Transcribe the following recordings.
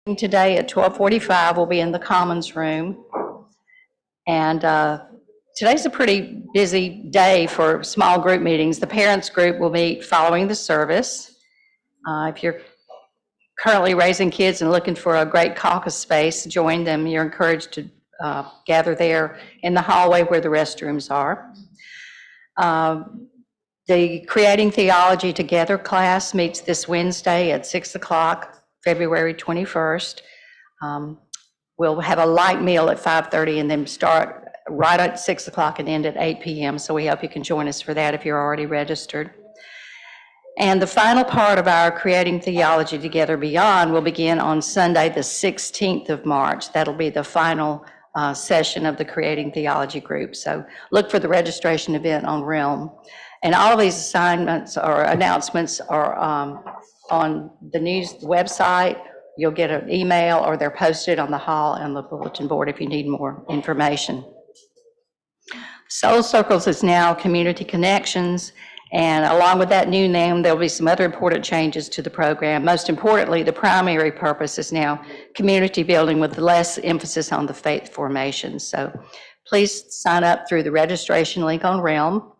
Today at 12:45, we'll be in the Commons Room. And today's a pretty busy day for small group meetings. The parents group will meet following the service. If you're currently raising kids and looking for a great caucus space, join them. You're encouraged to gather there in the hallway where the restrooms are. The Creating Theology Together class meets this Wednesday at 6 o'clock, February 21st. We'll have a light meal at 5:30 and then start right at 6 o'clock and end at 8 p.m. So we hope you can join us for that if you're already registered. And the final part of our Creating Theology Together Beyond will begin on Sunday, the 16th of March. That'll be the final session of the Creating Theology group. So look for the registration event on Realm. And all of these assignments or announcements are on the news website. You'll get an email or they're posted on the hall and the bulletin board if you need more information. Soul Circles is now Community Connections, and along with that new name, there'll be some other important changes to the program. Most importantly, the primary purpose is now community building with less emphasis on the faith formation. So please sign up through the registration link on Realm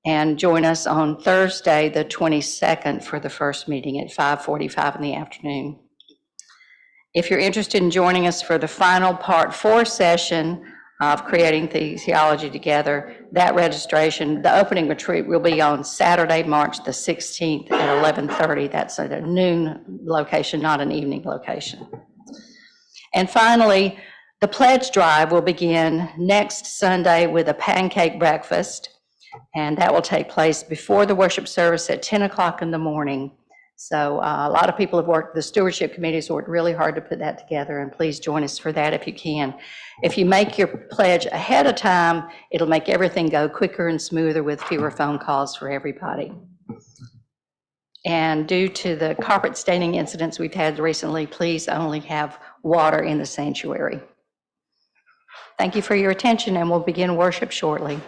and join us on Thursday, the 22nd, for the first meeting at 5:45 in the afternoon. If you're interested in joining us for the final Part 4 session of Creating Theology Together, that registration, the opening retreat will be on Saturday, March the 16th at 11:30. That's at a noon location, not an evening location. And finally, the pledge drive will begin next Sunday with a pancake breakfast, and that will take place before the worship service at 10 o'clock in the morning. So a lot of people have worked, the stewardship committees worked really hard to put that together, and please join us for that if you can. If you make your pledge ahead of time, it'll make everything go quicker and smoother with fewer phone calls for everybody. And due to the carpet staining incidents we've had recently, please only have water in the sanctuary. Thank you for your attention, and we'll begin worship shortly.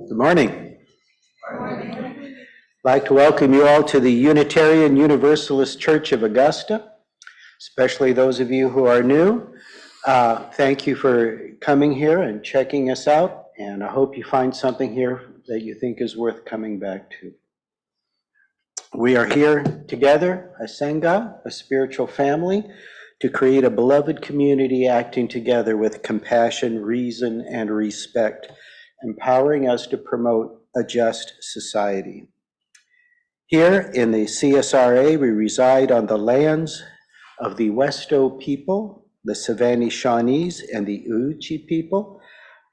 Good morning. I'd like to welcome you all to the Unitarian Universalist Church of Augusta, especially those of you who are new. Thank you for coming here and checking us out, and I hope you find something here that you think is worth coming back to. We are here together, a Sangha, a spiritual family, to create a beloved community acting together with compassion, reason, and respect, empowering us to promote a just society. Here in the CSRA, we reside on the lands of the Westo people, the Savannah Shawnees, and the Uchi people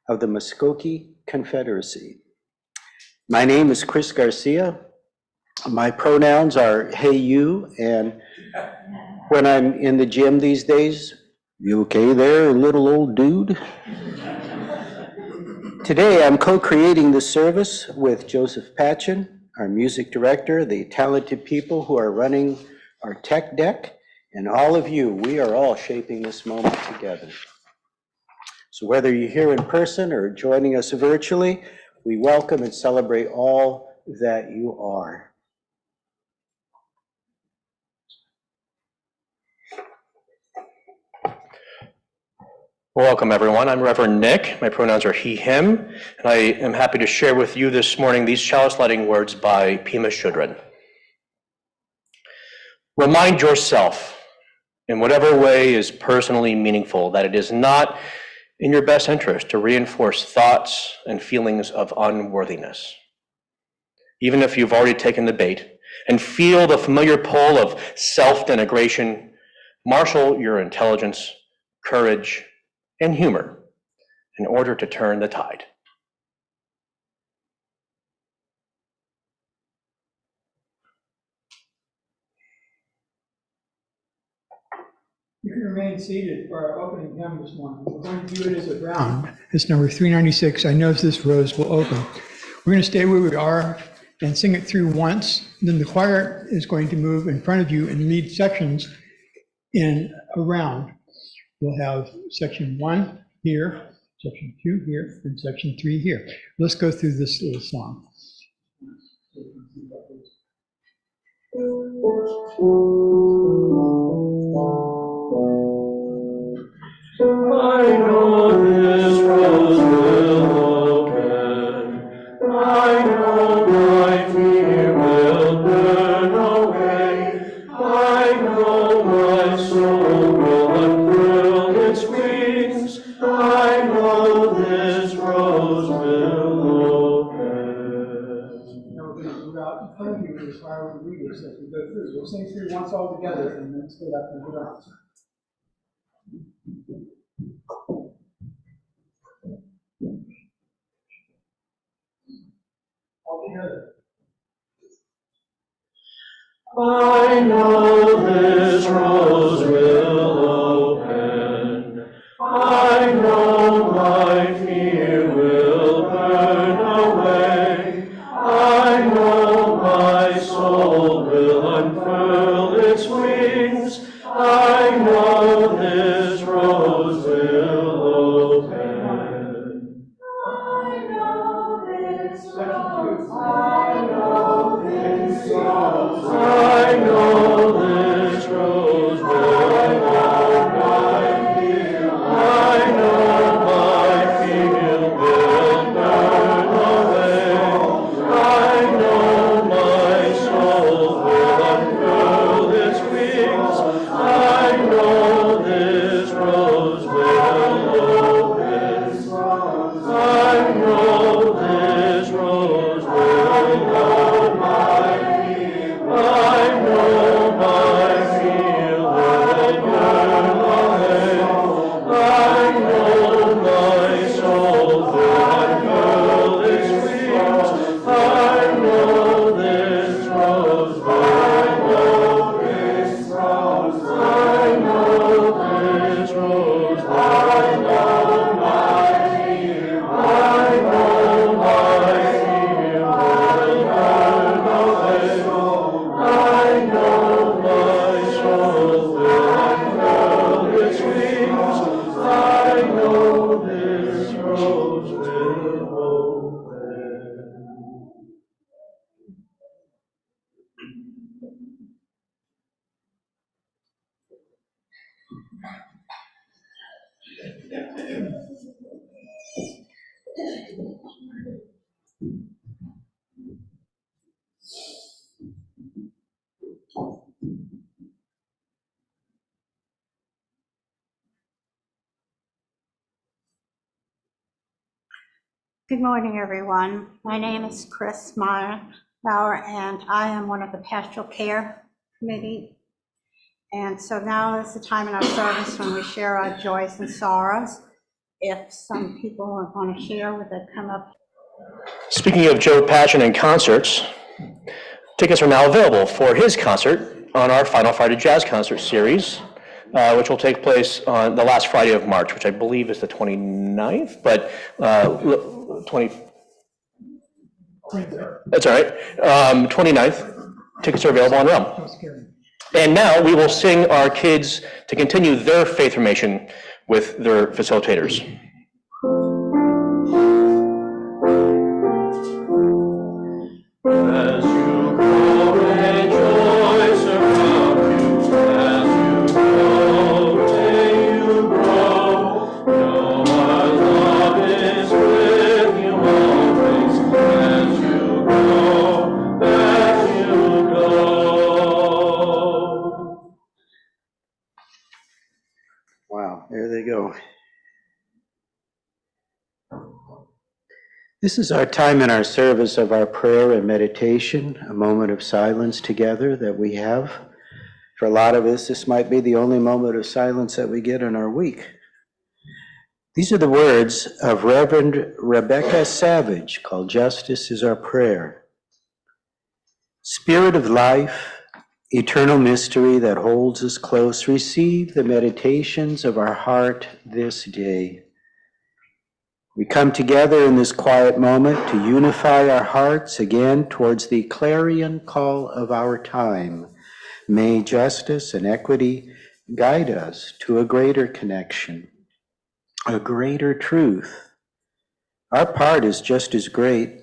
of the Muskogee Confederacy. My name is Chris Garcia. My pronouns are hey, you, and when I'm in the gym these days, you okay there, little old dude? Today, I'm co-creating the service with Josef Patchen, our music director, the talented people who are running our tech deck, and all of you. We are all shaping this moment together. So whether you're here in person or joining us virtually, we welcome and celebrate all that you are. Welcome, everyone. I'm Rev Nic. My pronouns are he, him, and I am happy to share with you this morning these chalice lighting words by Pema Chodron. Remind yourself, in whatever way is personally meaningful, that it is not in your best interest to reinforce thoughts and feelings of unworthiness. Even if you've already taken the bait and feel the familiar pull of self-denigration, marshal your intelligence, courage, and humor in order to turn the tide. You can remain seated for our opening hymn this morning. We're going to do it as a round. It's number 396. I know this rows will open. We're going to stay where we are and sing it through once. Then the choir is going to move in front of you and lead sections in a round. We'll have section 1 here, section 2 here, and section 3 here. Let's go through this little song. I know this rose will open. I know my fear will burn away. I know my soul will unfurl its wings. I know this rose will open. Now we're going to move out in front of you as far as we read this as we go through. We'll sing through once all together and then split up and go out. Altogether. I know this rose will open. I know my fear will burn away. I know my soul will unfurl its wings. I know this rose will open. I know this rose. I know this rose. I know this rose will open. I know my fear will burn away. I know my soul will unfurl its wings. I know this Good morning, everyone. My name is Chris Bauer, and I am one of the Pastoral Care Committee. And so now is the time in our service when we share our joys and sorrows. If some people want to share, would they come up? Speaking of Joe Patchen and concerts, tickets are now available for his concert on our Final Friday Jazz Concert Series, which will take place on the last Friday of March, which I believe is the 29th, but 20. That's all right. 29th. Tickets are available on Realm. And now we will sing our kids to continue their faith formation with their facilitators. As you grow, rejoice around you. As you grow, may you grow. Know our love is with you always. As you grow, as you go. Wow, there they go. This is our time in our service of our prayer and meditation, a moment of silence together that we have. For a lot of us, this might be the only moment of silence that we get in our week. These are the words of Reverend Rebecca Savage, called Justice is Our Prayer. Spirit of life, eternal mystery that holds us close, receive the meditations of our heart this day. We come together in this quiet moment to unify our hearts again towards the clarion call of our time. May justice and equity guide us to a greater connection, a greater truth. Our part is just as great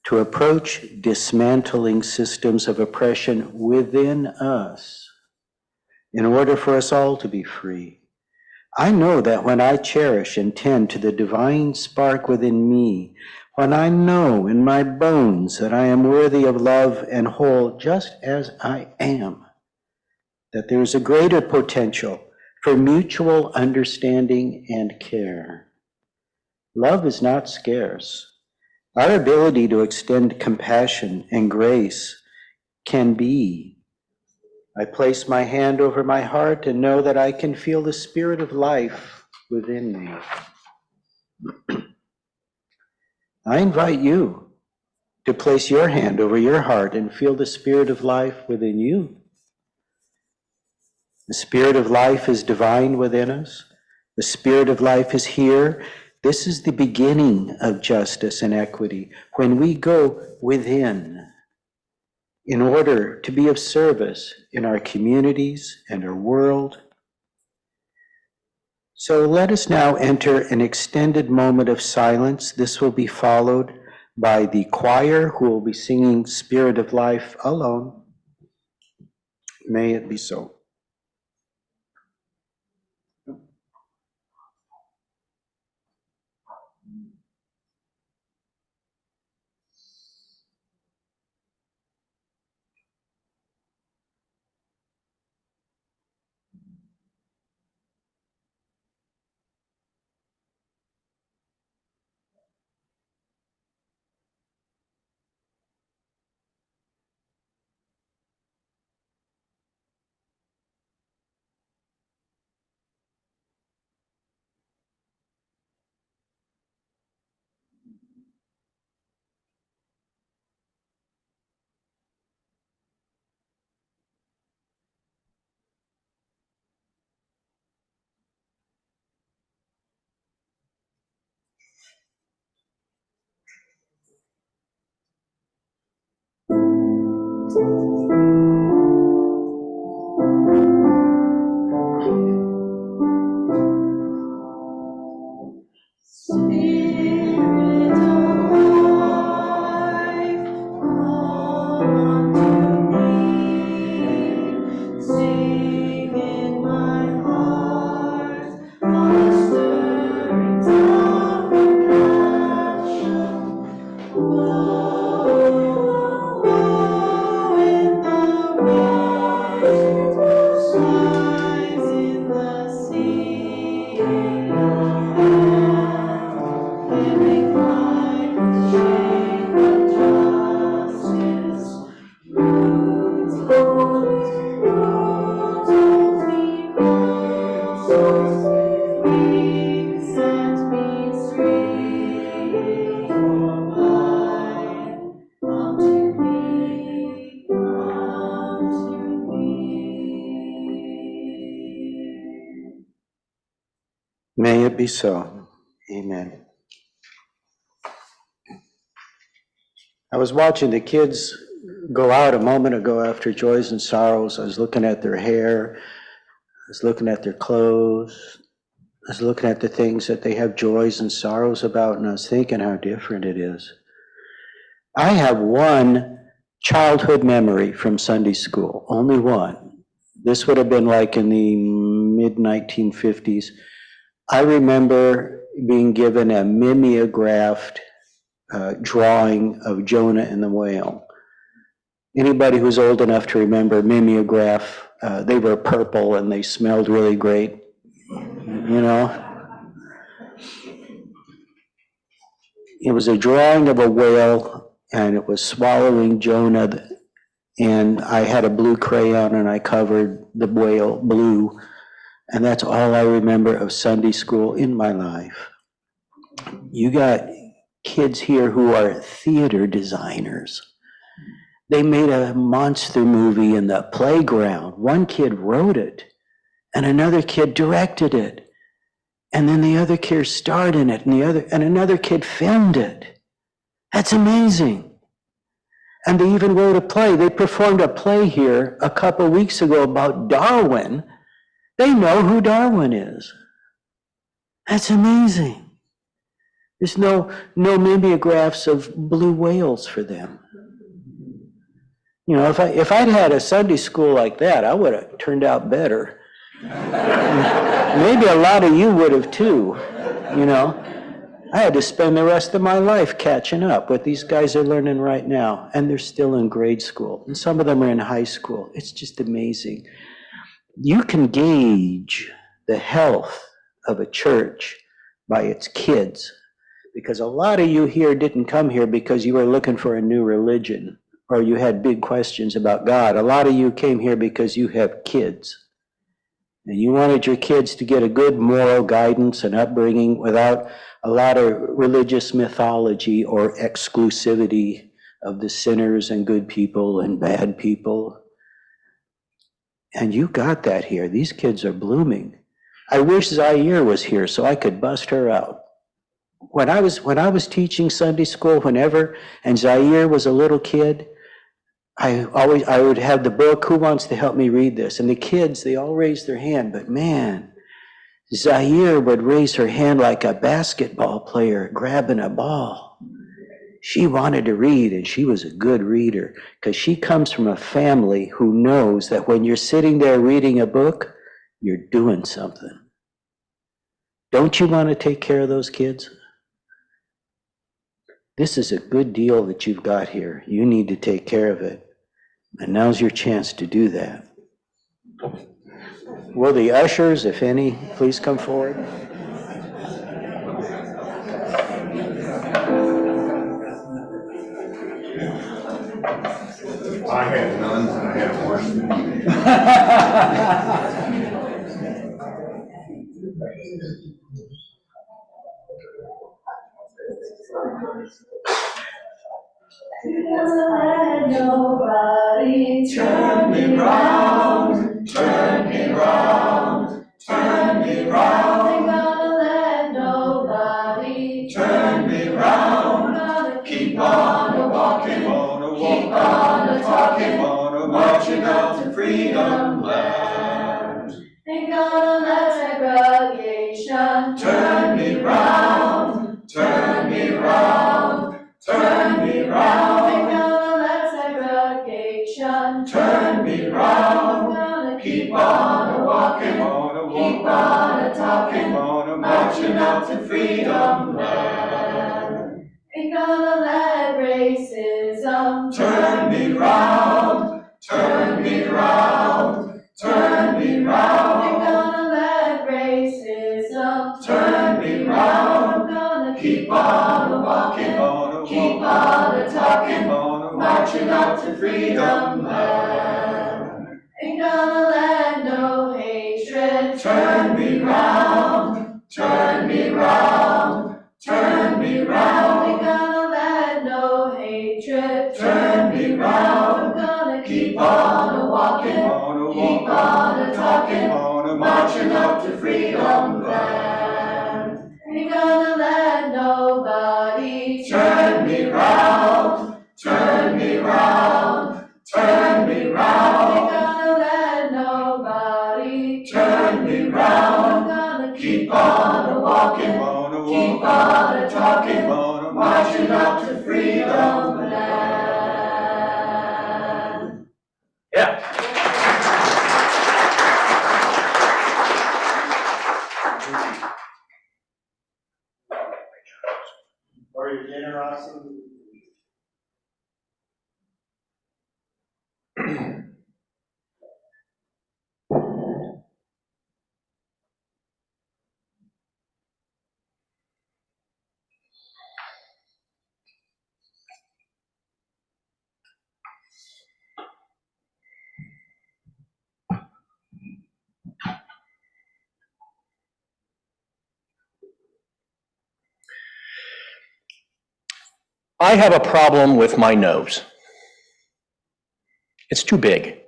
to approach dismantling systems of oppression within us in order for us all to be free. I know that when I cherish and tend to the divine spark within me, when I know in my bones that I am worthy of love and whole just as I am, that there is a greater potential for mutual understanding and care. Love is not scarce. Our ability to extend compassion and grace can be. I place my hand over my heart and know that I can feel the spirit of life within me. I invite you to place your hand over your heart and feel the spirit of life within you. The spirit of life is divine within us. The spirit of life is here. This is the beginning of justice and equity, when we go within in order to be of service in our communities and our world. So let us now enter an extended moment of silence. This will be followed by the choir, who will be singing Spirit of Life alone. May it be so. Spirit of life, come to me, sing in my heart. it be so. Amen. I was watching the kids go out a moment ago after Joys and Sorrows. I was looking at their hair. I was looking at their clothes. I was looking at the things that they have joys and sorrows about, and I was thinking how different it is. I have one childhood memory from Sunday school, only one. This would have been like in the mid-1950s. I remember being given a mimeographed drawing of Jonah and the whale. Anybody who's old enough to remember mimeograph, they were purple and they smelled really great, you know? It was a drawing of a whale and it was swallowing Jonah, and I had a blue crayon and I covered the whale blue, and that's all I remember of Sunday school in my life. You got kids here who are theater designers. They made a monster movie in the playground. One kid wrote it, and another kid directed it, and then the other kid starred in it, and another kid filmed it. That's amazing. And they even wrote a play. They performed a play here a couple weeks ago about Darwin. They know who Darwin is. That's amazing. There's no mimeographs of blue whales for them. You know, if I'd had a Sunday school like that, I would have turned out better. Maybe a lot of you would have too, you know. I had to spend the rest of my life catching up. What these guys are learning right now, and they're still in grade school, and some of them are in high school. It's just amazing. You can gauge the health of a church by its kids, because a lot of you here didn't come here because you were looking for a new religion or you had big questions about God. A lot of you came here because you have kids. And you wanted your kids to get a good moral guidance and upbringing without a lot of religious mythology or exclusivity of the sinners and good people and bad people. And you got that here. These kids are blooming. I wish Zaire was here so I could bust her out. When I was teaching Sunday school, and Zaire was a little kid, I would have the book, who wants to help me read this? And the kids, they all raised their hand, but man, Zaire would raise her hand like a basketball player grabbing a ball. She wanted to read, and she was a good reader, because she comes from a family who knows that when you're sitting there reading a book, you're doing something. Don't you want to take care of those kids? This is a good deal that you've got here. You need to take care of it. And now's your chance to do that. Will the ushers, if any, please come forward? I had none, and I had one. Let nobody turn me round, turn me round, turn me round. Ain't gonna let nobody turn me round. Gonna keep on a walking, keep on a talking, marching out to freedom land. Ain't gonna let segregation turn me round, turn me round, turn me round. Ain't gonna let segregation turn me round. Gonna keep on a walking, keep on a talking, marching out to freedom land. Ain't gonna let racism turn me round, turn me round, turn me round. Ain't gonna let racism turn me round. Gonna keep on a walking, keep on a talking, marching out to freedom land. Ain't gonna let no hatred turn me round, turn me round, turn me round. Ain't gonna let no hatred turn me round. Gonna keep on a walking, keep on a talking, marching out to freedom land. gonna let nobody turn me round, turn me round, turn me round. Ain't gonna let nobody turn me round. I'm gonna keep on a-walking, keep on a-talking, marching up to freedom land. Yeah. For your generosity. I have a problem with my nose. It's too big.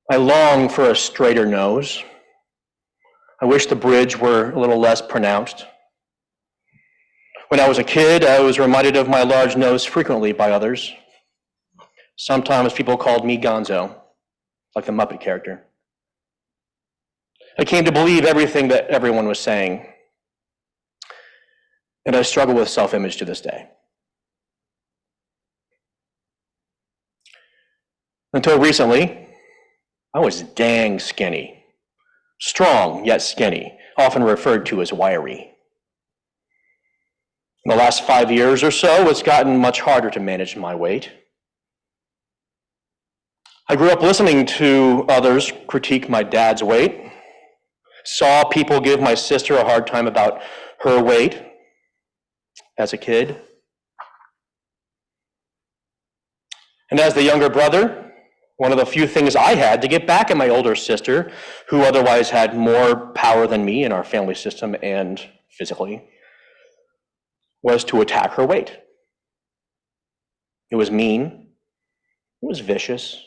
I long for a straighter nose. I wish the bridge were a little less pronounced. When I was a kid, I was reminded of my large nose frequently by others. Sometimes people called me Gonzo, like the Muppet character. I came to believe everything that everyone was saying, and I struggle with self-image to this day. Until recently, I was dang skinny. Strong, yet skinny, often referred to as wiry. In the last 5 years or so, it's gotten much harder to manage my weight. I grew up listening to others critique my dad's weight, saw people give my sister a hard time about her weight as a kid. And as the younger brother, one of the few things I had to get back at my older sister, who otherwise had more power than me in our family system and physically, was to attack her weight. It was mean, it was vicious.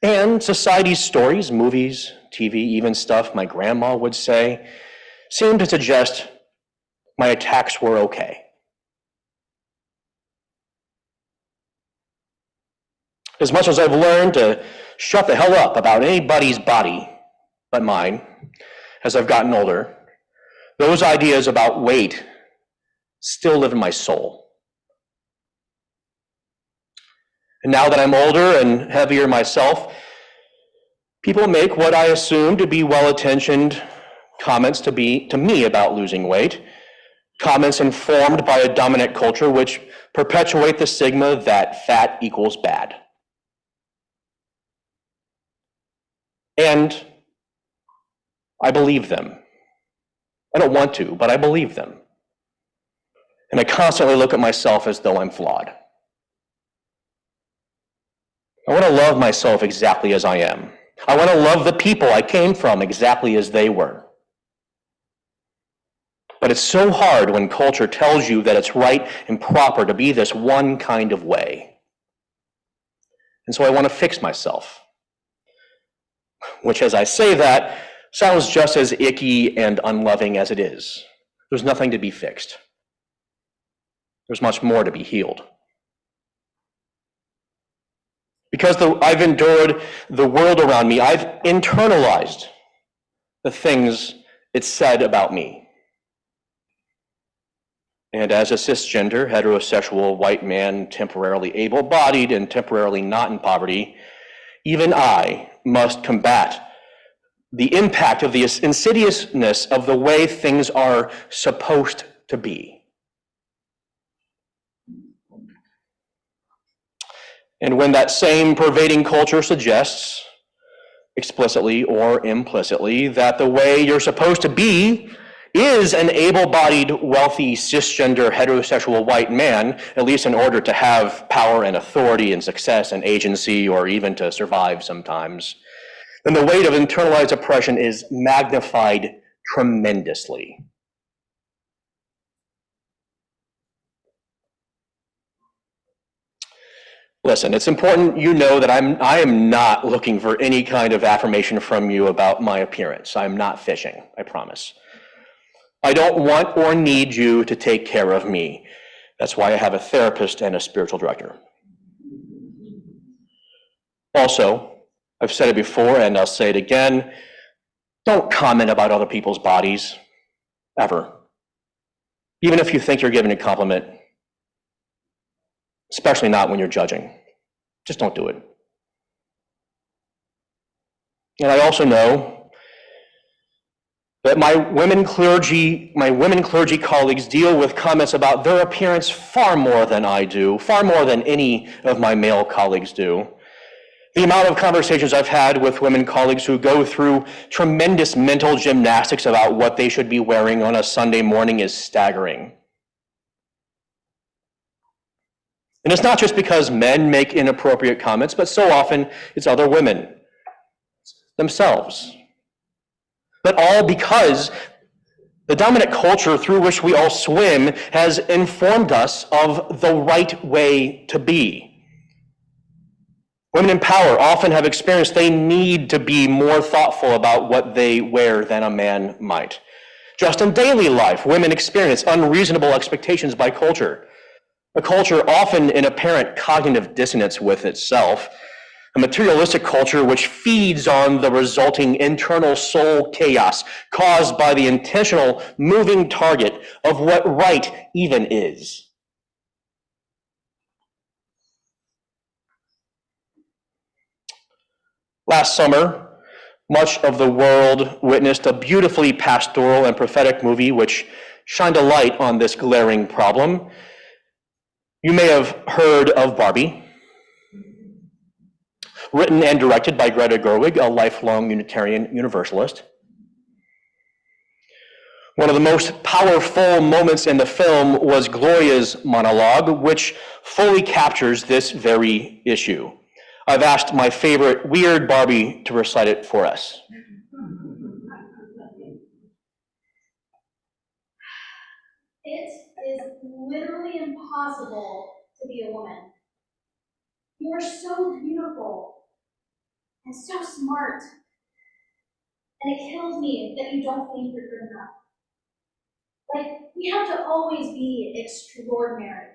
And society's stories, movies, TV, even stuff my grandma would say, seemed to suggest my attacks were okay. As much as I've learned to shut the hell up about anybody's body but mine, as I've gotten older, those ideas about weight still live in my soul. And now that I'm older and heavier myself, people make what I assume to be well-intentioned comments to me about losing weight, comments informed by a dominant culture which perpetuate the stigma that fat equals bad. And I believe them. I don't want to, but I believe them. And I constantly look at myself as though I'm flawed. I want to love myself exactly as I am. I want to love the people I came from exactly as they were. But it's so hard when culture tells you that it's right and proper to be this one kind of way. And so I want to fix myself. Which, as I say that, sounds just as icky and unloving as it is. There's nothing to be fixed. There's much more to be healed. Because I've endured the world around me, I've internalized the things it said about me. And as a cisgender, heterosexual, white man, temporarily able-bodied and temporarily not in poverty, even I must combat the impact of the insidiousness of the way things are supposed to be. And when that same pervading culture suggests, explicitly or implicitly, that the way you're supposed to be is an able-bodied, wealthy, cisgender, heterosexual white man, at least in order to have power and authority and success and agency, or even to survive sometimes, then the weight of internalized oppression is magnified tremendously. Listen, it's important you know that I am not looking for any kind of affirmation from you about my appearance. I'm not fishing, I promise. I don't want or need you to take care of me. That's why I have a therapist and a spiritual director. Also, I've said it before and I'll say it again, don't comment about other people's bodies, ever. Even if you think you're giving a compliment, especially not when you're judging. Just don't do it. And I also know that my women clergy colleagues deal with comments about their appearance far more than I do, far more than any of my male colleagues do. The amount of conversations I've had with women colleagues who go through tremendous mental gymnastics about what they should be wearing on a Sunday morning is staggering. And it's not just because men make inappropriate comments, but so often it's other women themselves. But all because the dominant culture through which we all swim has informed us of the right way to be. Women in power often have experienced they need to be more thoughtful about what they wear than a man might. Just in daily life, women experience unreasonable expectations by culture. A culture often in apparent cognitive dissonance with itself, a materialistic culture which feeds on the resulting internal soul chaos caused by the intentional moving target of what right even is. Last summer, much of the world witnessed a beautifully pastoral and prophetic movie which shined a light on this glaring problem. You may have heard of Barbie. Written and directed by Greta Gerwig, a lifelong Unitarian Universalist. One of the most powerful moments in the film was Gloria's monologue, which fully captures this very issue. I've asked my favorite weird Barbie to recite it for us. It is literally impossible to be a woman. You are so beautiful and so smart. And it kills me that you don't think you're good enough. Like, we have to always be extraordinary,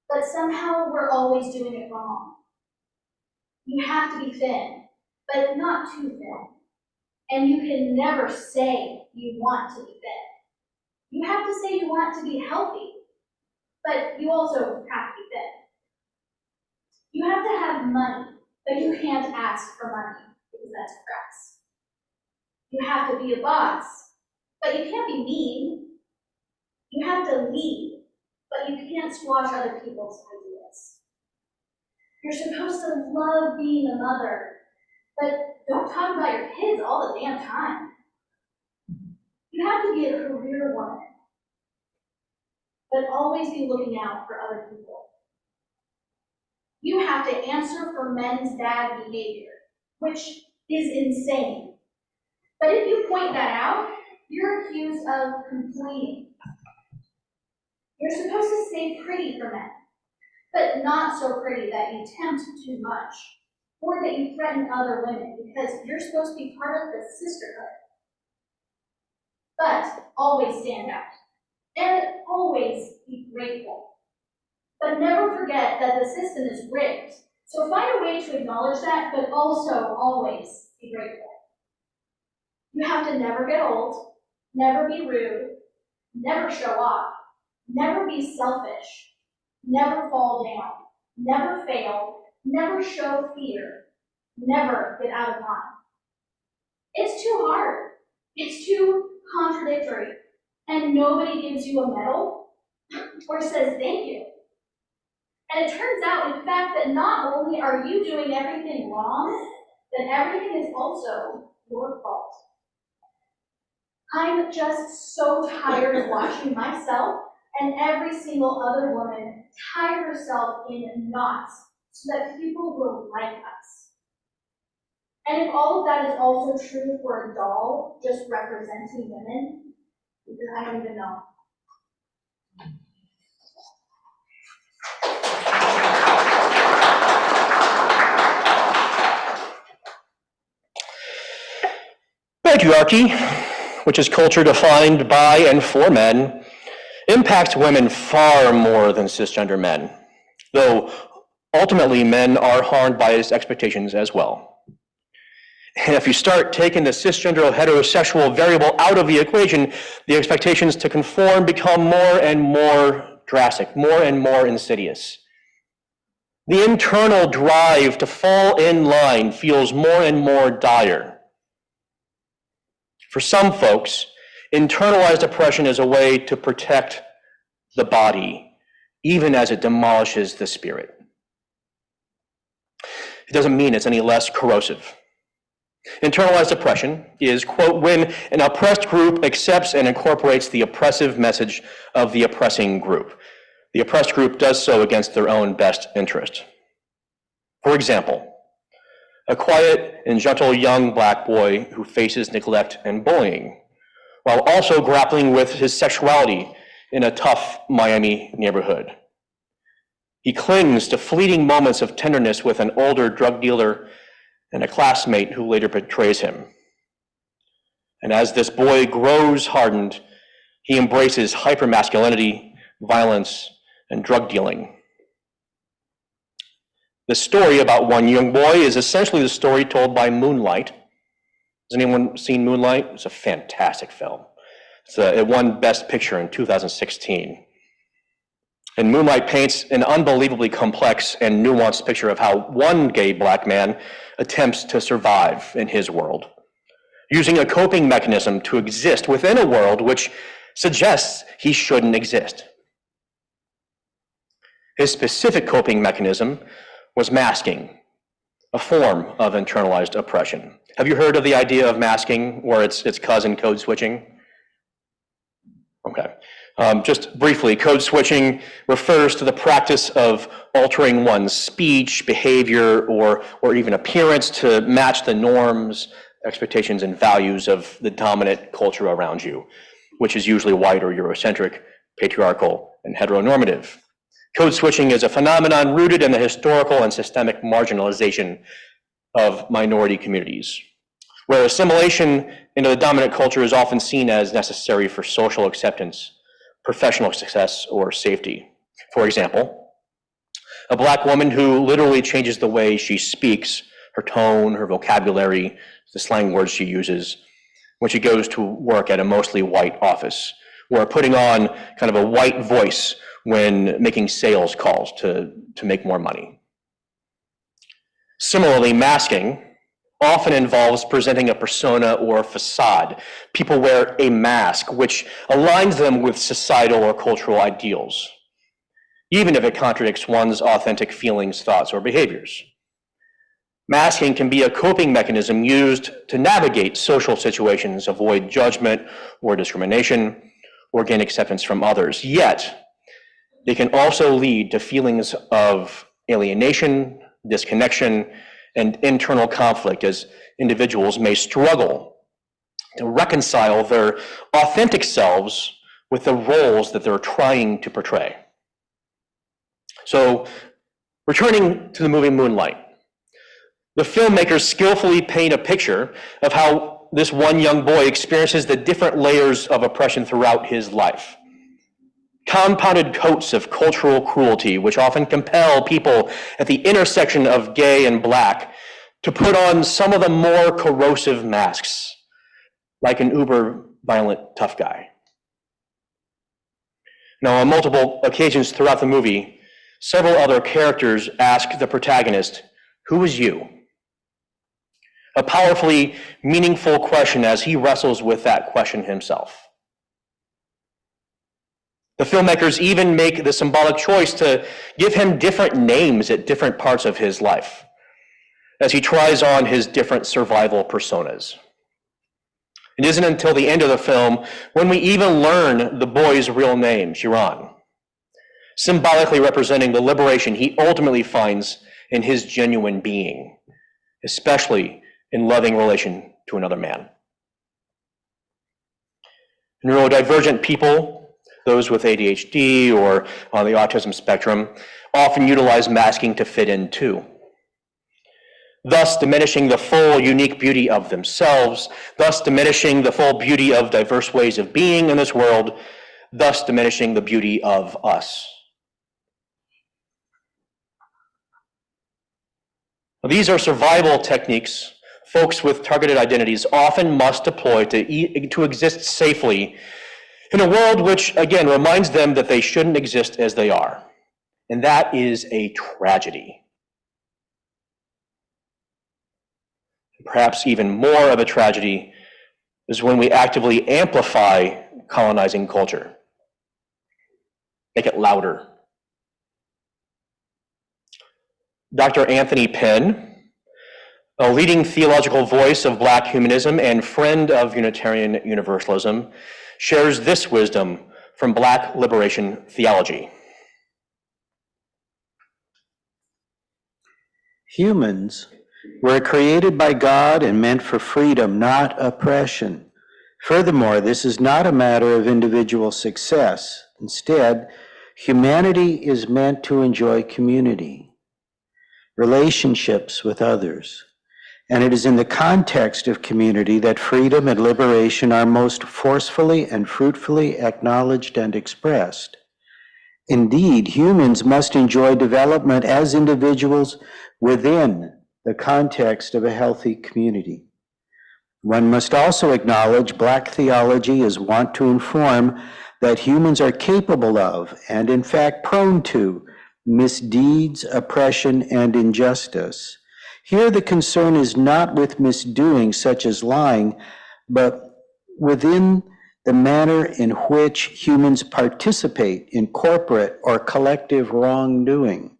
but somehow we're always doing it wrong. You have to be thin, but not too thin. And you can never say you want to be thin. You have to say you want to be healthy, but you also have to be thin. You have to have money, but you can't ask for money because that's crass. You have to be a boss, but you can't be mean. You have to lead, but you can't squash other people's ideas. You're supposed to love being a mother, but don't talk about your kids all the damn time. You have to be a career woman, but always be looking out for other people. You have to answer for men's bad behavior, which is insane. But if you point that out, you're accused of complaining. You're supposed to stay pretty for men, but not so pretty that you tempt too much, or that you threaten other women, because you're supposed to be part of the sisterhood. But always stand out, and always be grateful. But never forget that the system is rigged, so find a way to acknowledge that, but also always be grateful. You have to never get old, never be rude, never show off, never be selfish, never fall down, never fail, never show fear, never get out of line. It's too hard. It's too contradictory. And nobody gives you a medal or says thank you. And it turns out, in fact, that not only are you doing everything wrong, but everything is also your fault. I'm just so tired of watching myself and every single other woman tie herself in knots so that people will like us. And if all of that is also true for a doll just representing women, I don't even know. Patriarchy, which is culture defined by and for men, impacts women far more than cisgender men, though ultimately men are harmed by its expectations as well. And if you start taking the cisgender heterosexual variable out of the equation, the expectations to conform become more and more drastic, more and more insidious. The internal drive to fall in line feels more and more dire. For some folks, internalized oppression is a way to protect the body, even as it demolishes the spirit. It doesn't mean it's any less corrosive. Internalized oppression is, quote, when an oppressed group accepts and incorporates the oppressive message of the oppressing group. The oppressed group does so against their own best interest. For example, a quiet and gentle young Black boy who faces neglect and bullying, while also grappling with his sexuality in a tough Miami neighborhood. He clings to fleeting moments of tenderness with an older drug dealer and a classmate who later betrays him. And as this boy grows hardened, he embraces hypermasculinity, violence, and drug dealing. The story about one young boy is essentially the story told by Moonlight. Has anyone seen Moonlight? It's a fantastic film. It won Best Picture in 2016. And Moonlight paints an unbelievably complex and nuanced picture of how one gay Black man attempts to survive in his world, using a coping mechanism to exist within a world which suggests he shouldn't exist. His specific coping mechanism was masking, a form of internalized oppression. Have you heard of the idea of masking, or its cousin, code switching? Okay. Just briefly, code switching refers to the practice of altering one's speech, behavior, or even appearance to match the norms, expectations, and values of the dominant culture around you, which is usually white or Eurocentric, patriarchal, and heteronormative. Code switching is a phenomenon rooted in the historical and systemic marginalization of minority communities, where assimilation into the dominant culture is often seen as necessary for social acceptance, professional success, or safety. For example, a Black woman who literally changes the way she speaks, her tone, her vocabulary, the slang words she uses, when she goes to work at a mostly white office, or putting on kind of a white voice when making sales calls to make more money. Similarly, masking often involves presenting a persona or a facade. People wear a mask which aligns them with societal or cultural ideals, even if it contradicts one's authentic feelings, thoughts, or behaviors. Masking can be a coping mechanism used to navigate social situations, avoid judgment or discrimination, or gain acceptance from others. Yet, they can also lead to feelings of alienation, disconnection, and internal conflict as individuals may struggle to reconcile their authentic selves with the roles that they're trying to portray. So, returning to the movie Moonlight, the filmmakers skillfully paint a picture of how this one young boy experiences the different layers of oppression throughout his life. Compounded coats of cultural cruelty, which often compel people at the intersection of gay and Black to put on some of the more corrosive masks, like an uber violent tough guy. Now, on multiple occasions throughout the movie, several other characters ask the protagonist, "Who is you?" A powerfully meaningful question as he wrestles with that question himself. The filmmakers even make the symbolic choice to give him different names at different parts of his life as he tries on his different survival personas. It isn't until the end of the film when we even learn the boy's real name, Shiran, symbolically representing the liberation he ultimately finds in his genuine being, especially in loving relation to another man. Neurodivergent people, those with ADHD or on the autism spectrum, often utilize masking to fit in too. thus diminishing the full unique beauty of themselves, thus diminishing the full beauty of diverse ways of being in this world, thus diminishing the beauty of us. These are survival techniques folks with targeted identities often must deploy to exist safely in a world which, again, reminds them that they shouldn't exist as they are. And that is a tragedy. Perhaps even more of a tragedy is when we actively amplify colonizing culture, make it louder. Dr. Anthony Penn, a leading theological voice of Black humanism and friend of Unitarian Universalism, shares this wisdom from Black liberation theology. Humans were created by God and meant for freedom, not oppression. Furthermore, this is not a matter of individual success. Instead, humanity is meant to enjoy community, relationships with others. And it is in the context of community that freedom and liberation are most forcefully and fruitfully acknowledged and expressed. Indeed, humans must enjoy development as individuals within the context of a healthy community. One must also acknowledge Black theology is wont to inform that humans are capable of, and in fact prone to, misdeeds, oppression, and injustice. Here the concern is not with misdoing such as lying, but within the manner in which humans participate in corporate or collective wrongdoing.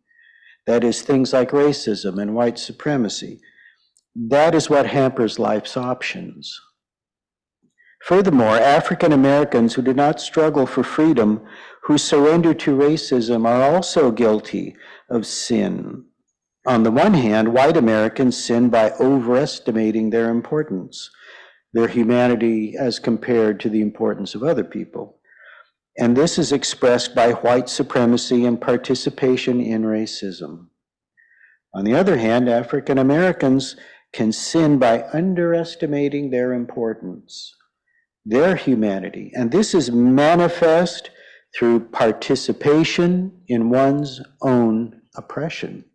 That is, things like racism and white supremacy. That is what hampers life's options. Furthermore, African Americans who do not struggle for freedom, who surrender to racism, are also guilty of sin. On the one hand, white Americans sin by overestimating their importance, their humanity as compared to the importance of other people. And this is expressed by white supremacy and participation in racism. On the other hand, African Americans can sin by underestimating their importance, their humanity. And this is manifest through participation in one's own oppression.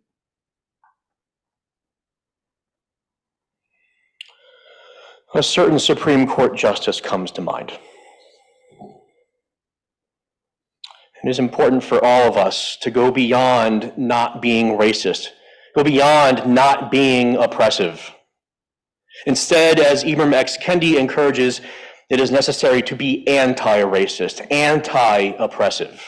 A certain Supreme Court justice comes to mind. It is important for all of us to go beyond not being racist, go beyond not being oppressive. Instead, as Ibram X. Kendi encourages, it is necessary to be anti-racist, anti-oppressive,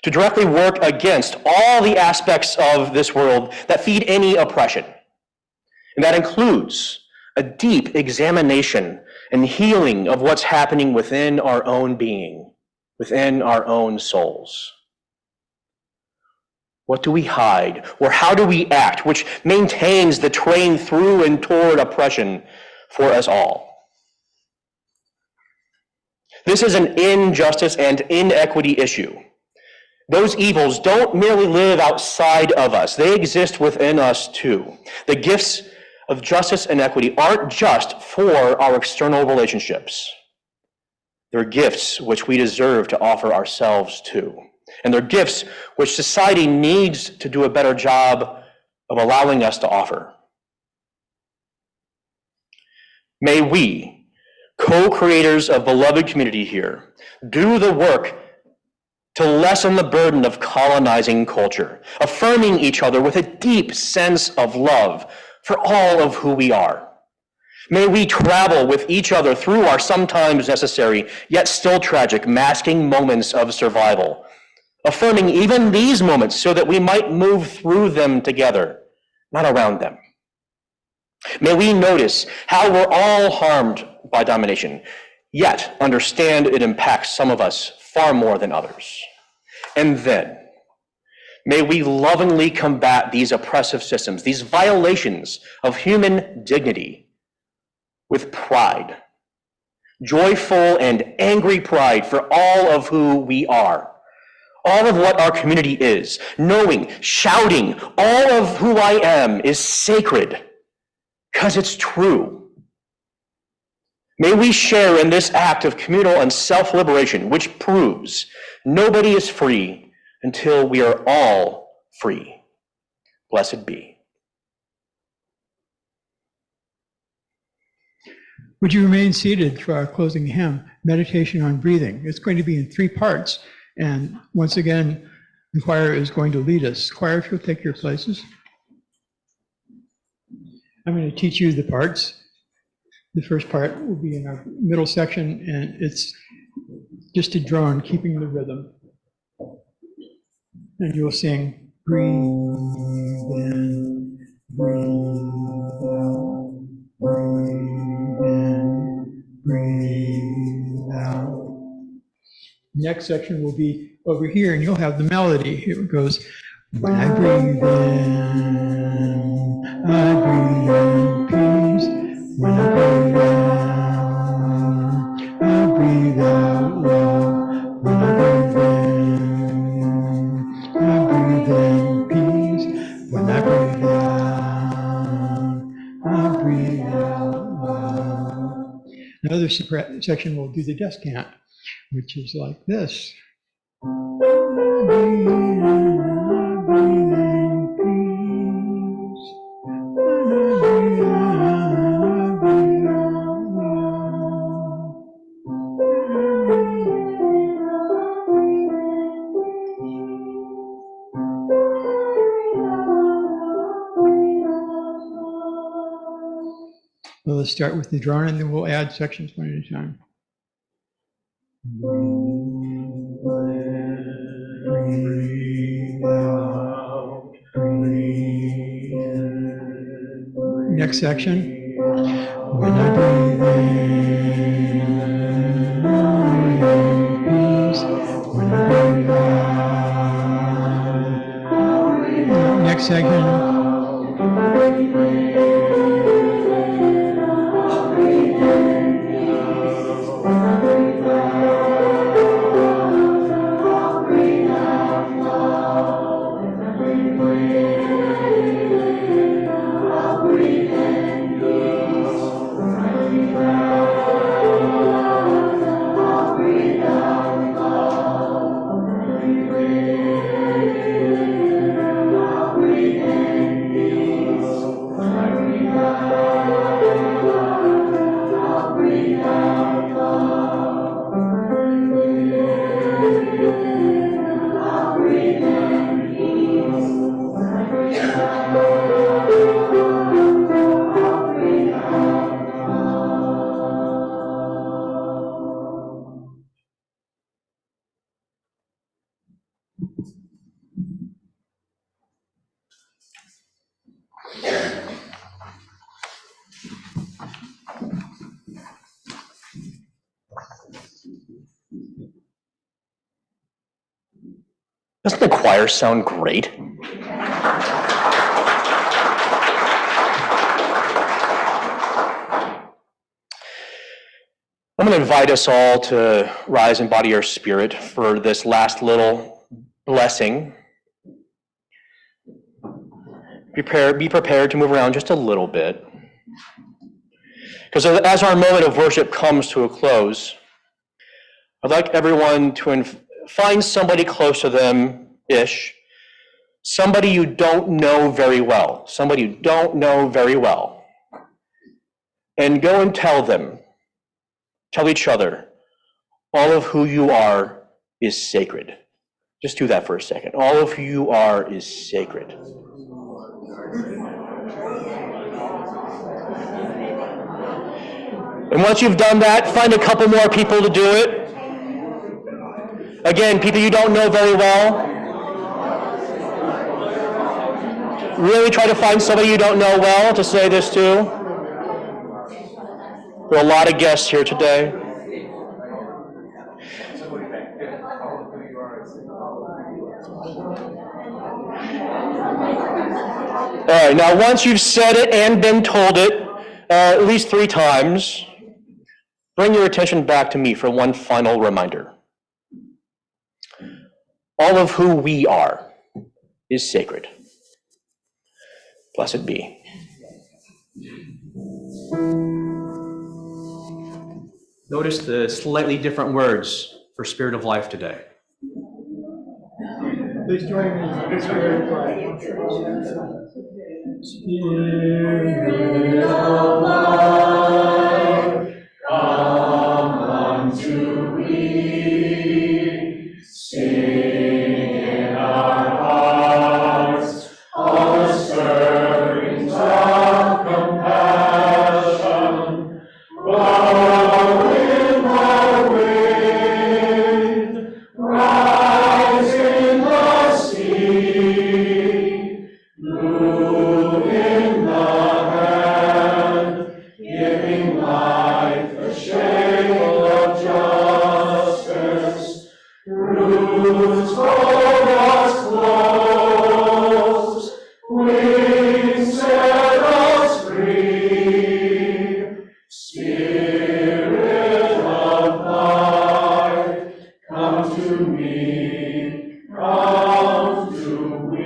to directly work against all the aspects of this world that feed any oppression. And that includes a deep examination and healing of what's happening within our own being, within our own souls. What do we hide, or how do we act, which maintains the train through and toward oppression for us all? This is an injustice and inequity issue. Those evils don't merely live outside of us, they exist within us too. The gifts of justice and equity aren't just for our external relationships. They're gifts which we deserve to offer ourselves to. And they're gifts which society needs to do a better job of allowing us to offer. May we, co-creators of beloved community here, do the work to lessen the burden of colonizing culture, affirming each other with a deep sense of love for all of who we are. May we travel with each other through our sometimes necessary, yet still tragic, masking moments of survival, affirming even these moments so that we might move through them together, not around them. May we notice how we're all harmed by domination, yet understand it impacts some of us far more than others. And then, may we lovingly combat these oppressive systems, these violations of human dignity, with pride, joyful and angry pride for all of who we are, all of what our community is, knowing, shouting, all of who I am is sacred, because it's true. May we share in this act of communal and self-liberation, which proves nobody is free until we are all free. Blessed be. Would you remain seated for our closing hymn, Meditation on Breathing? It's going to be in 3 parts. And once again, the choir is going to lead us. Choir, if you'll take your places. I'm going to teach you the parts. The first part will be in our middle section, and it's just a drone, keeping the rhythm. And you'll sing, breathe in, breathe out, breathe in, breathe out. Next section will be over here, and you'll have the melody. Here it goes. When I breathe in, I breathe in peace. When I breathe in, I breathe out love. When I breathe in, I breathe in peace. When I breathe out, I breathe out love. Another section will do the descant, which is like this. I breathe in, I breathe in peace. When I breathe out, I breathe out love. Well, let's start with the drone, and then we'll add sections one at a time. Breathe out, breathe in. Next section. When I breathe in, I breathe in peace. When I breathe out. Next section. Doesn't the choir sound great? I'm going to invite us all to rise and body our spirit for this last little blessing. Be prepared to move around just a little bit. Because as our moment of worship comes to a close, I'd like everyone to find somebody close to them-ish, somebody you don't know very well, and go and tell each other, all of who you are is sacred. Just do that for a second. All of who you are is sacred. And once you've done that, find a couple more people to do it. Again, people you don't know very well. Really try to find somebody you don't know well to say this to. There are a lot of guests here today. All right, now once you've said it and been told it at least 3 times, bring your attention back to me for one final reminder. All of who we are is sacred. Blessed be. Notice the slightly different words for Spirit of Life today. Please join me in the spirit of life. Spirit of life, come unto me. Sing in our hearts all the stirrings of compassion. Blow in the wind, rise in the sea, move in the hand, giving life a shade of justice. Roots hold us close, wings set us free. Spirit of life, come to me, come to me.